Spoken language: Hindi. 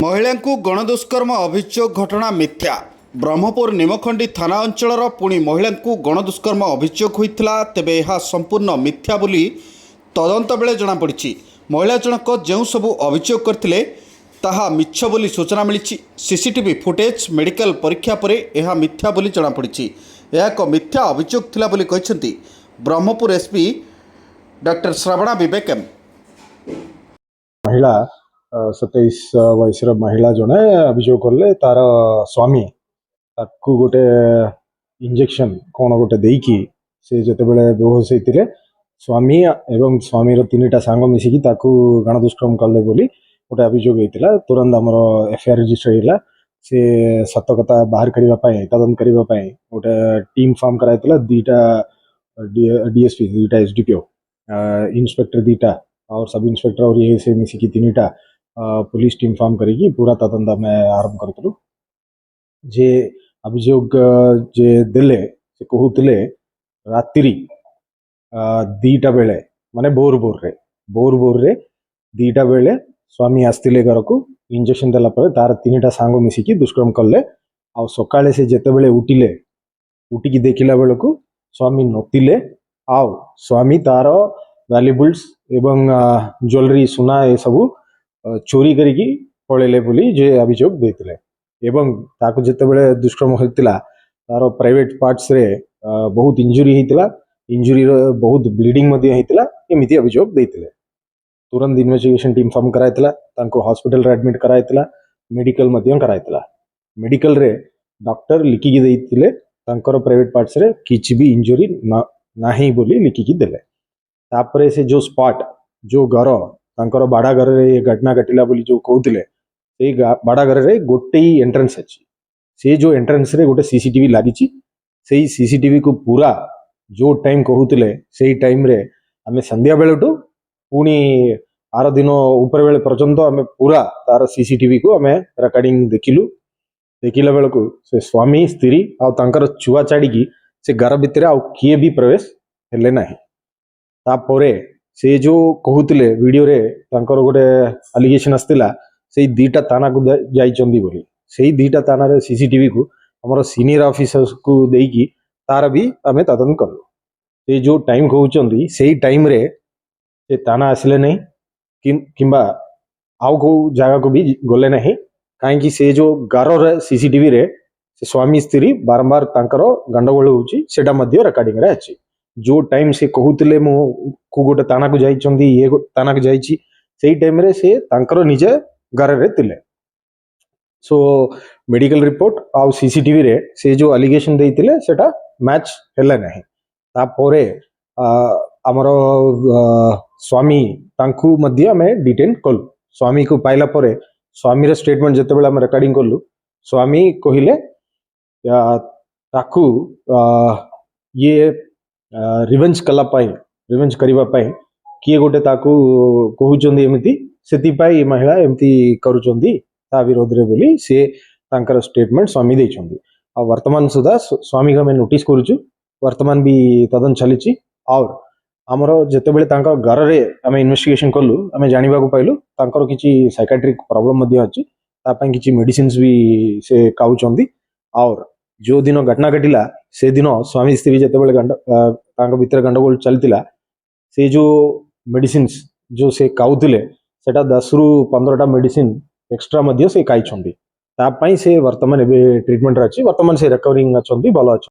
महिला को गणदुष्कर्म अभियोग घटना मिथ्या। ब्रह्मपुर निमखंडी थाना अंचल पुणी महिला को गणदुष्कर्म अभियोग होता तेबे यह संपूर्ण मिथ्या बोली तदंत बेले जमापड़ी। महिला जनक जो सबू अभियोग करते ताहा मिछ बोली सूचना मिली। सीसीटीवी फुटेज मेडिकल परीक्षा पर यह मिथ्या बोली जमापड़ी। यह एक मिथ्या अभियोग थिला बोली कहते ब्रह्मपुर एसपी डॉक्टर श्रवणा विवेकम। महिला 27 वयसर महिला जड़े अभियोग कले तार स्वामी ताकू गोटे इंजेक्शन कौन गोटे देकी से जिते बड़े बेहोश होते स्वामी एवं स्वामी तीन सांग मिसिकी ताकू गणदुष्कर्म कले बोली गोटे अभियोग होता। तुरंत आमर एफआईआर रजिस्टर होगा। से सत कथा बाहर करने तदंत करने गोटे टीम फॉर्म कराइला। दीटा डीएसपी दीटा एसडीपीओ इन्स्पेक्टर दीटा और सब इन्स्पेक्टर और ये से मिसिकी तीनटा पुलिस टीम फॉर्म करी पूरा तदंत आम आरंभ करूँ। जे अभियोग जे देले से कहते रात्रि 2टा बेले माने बोर बोर रे 2टा बेले स्वामी आसते घर को इंजेक्शन देला पर तार 3टा सांग मिसिकी दुष्कर्म कले। आ सकाळे से जेते बेले उठिकी देखिला बेल को स्वामी नथिले। आ स्वामी तार वैल्यूबल्स एवं ज्वेलरी सुना ये सबू चोरी करिकी पळेले बोली जे अभियोग देथिले। एवं ताको जेते बेले दुष्कर्म होतिला तार प्राइवेट पार्ट्स रे बहुत इंजुरी होतिला। इंजुरी बहुत ब्लीडिंग मध्ये होतिला। एमिति अभियोग देथिले। तुरंत इन्वेस्टिगेशन टीम फॉर्म कराइतला। तांको हॉस्पिटल रे एडमिट कराइतला। मेडिकल मध्ये कराइतला। मेडिकल रे डॉक्टर लिखिकी देथिले तांकर प्राइवेट पार्ट्स रे किछि भी इंजुरी नाही बोली लिखिकी देले। तापरे से जो स्पॉट जो घर तांकर बाड़ा घर रे घटना घटिला बोली जो कहते से बाड़ा घर रे गोटे ही एंट्रेंस अच्छी। से जो एंट्रेंस रे गोटे सीसीटीवी लगी। से सीसीटीवी को पूरा जो टाइम कहते से टाइम रे आमे संध्या बेलटू पुणी आर दिन ऊपर बेले पर्यंत आमे पूरा तार सीसीटीवी को आमे रिकॉर्डिंग देखिलु। देखिला बेल को से स्वामी स्त्री आ तांकर छुआ छाड़ी से घर भितर आ किए भी प्रवेश हेले नाही। तापरे से जो कहते वीडियो रे तांकर गोटे एलिगेशन आसला से 2टा थाना को जाइचंदी बोली। से 2टा थाना रे सीसीटीवी को हमर सीनियर ऑफिसर्स को देकी तार भी आमे तदंत करलु। से जो टाइम कहउचंदी से टाइम रे से थाना आसले नहीं किंबा आउ को जगह को भी गले नहीं। कहीं से जो गार रे सीसीटीवी रे से स्वामी स्त्री बारंबार तांकर गंडगोल होउची सेटा मध्य रिकॉर्डिंग रे अछि। जो टाइम से कहते मो को गोटे थाना को जाइचंदी ये थाना को जाइची से टाइम रे से तांकर निजे घर रे तिले। सो मेडिकल रिपोर्ट आ सीसीटीवी रे से जो एलिगेशन देइतिले सेटा मैच हेले नहीं। तापरे आमर स्वामी तांकु मध्य आमे डिटेन कलु। स्वामी को पाइला परे स्वामी रे स्टेटमेंट जते बेला आमे रिकॉर्डिंग कलु स्वामी कहिले ताकु ये रिवेंज कला पाई रिवेंज करिवा पाई किए गोटे ताकु कहउचंदी एमिति सेति पाई महिला एमिति करूचंदी ता विरोध रे बोली से तांकर स्टेटमेंट स्वामी देइचंदी। आ वर्तमान सुधा स्वामी को हमें नोटिस करूचु। वर्तमान भी तदन चलीची। और आमर जेते बेले तांकर घर रे आमे इन्वेस्टिगेशन कलु आमे जानिबा को पाइलु तांकर किछि साइकाट्रिक प्रॉब्लम मध्ये अछि। ता पई किछि मेडिसिन्स भी से काउचंदी। और जो दिन घटना घटिला से दिन स्वामी स्त्री जेते बेले तांको भीतर गंडगोल चलतिला से जो मेडिसिन्स जो से काउतिले सेटा 10 रु 15टा मेडिसिन एक्स्ट्रा मध्ये से काइछंदी। ता पई से वर्तमान एबे ट्रीटमेंट रे अछि। वर्तमान से रिकवरिंग अछंदी भलो अछि।